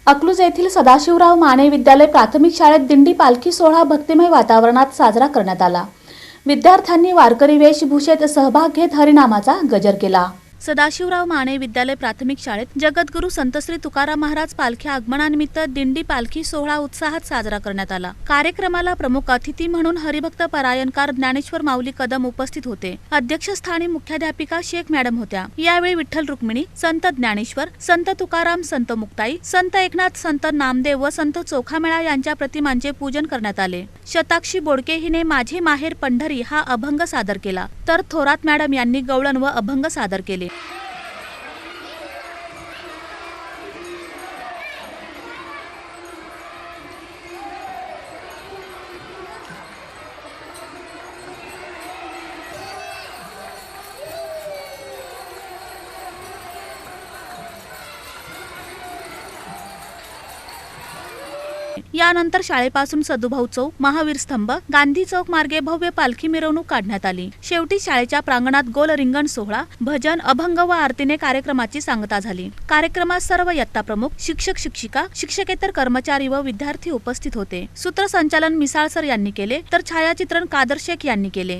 अकलूज येथील सदाशिवराव माने विद्यालय प्राथमिक शाळेत दिंडी पालखी सोहळा भक्तिमय वातावरणात साजरा करण्यात आला। विद्यार्थ्यांनी वारकरी वेशभूषेत सहभाग घेत हरिनामाचा गजर केला। सदाशिवराव माने विद्यालय प्राथमिक शाळेत जगद्गुरू संत श्री तुकाराम महाराज पालखी आगमनानिमित्त दिंडी पालखी सोहळा उत्साहात साजरा करण्यात आला। कार्यक्रमाला प्रमुख अतिथी म्हणून हरिभक्त परायणकार ज्ञानेश्वर माऊली कदम उपस्थित होते। अध्यक्षस्थानी मुख्याध्यापिका शेख मॅडम होत्या। यावेळी विठ्ठल रुक्मिणी, संत ज्ञानेश्वर, संत तुकाराम, संत मुक्ताई, संत एकनाथ, संत नामदेव व संत चोखामेळा यांच्या प्रतिमांचे पूजन करण्यात आले। शताक्षी बोडके हिने माझे माहेर पंढरी हा अभंग सादर केला, तर थोरात मॅडम यांनी गवळण व अभंग सादर केले। यानंतर शाळेपासून सदुभाऊ चौक, महावीर स्तंभ, गांधी चौक मार्गे भव्य पालखी मिरवणूक काढण्यात आली। शेवटी शाळेच्या प्रांगणात गोल रिंगण सोहळा, भजन, अभंग व आरतीने कार्यक्रमाची सांगता झाली। कार्यक्रमात सर्व इयत्ता प्रमुख, शिक्षक, शिक्षिका, शिक्षकेतर कर्मचारी व विद्यार्थी उपस्थित होते। सूत्रसंचालन मिसाळ सर यांनी केले, तर छायाचित्रण कादर शेख यांनी केले।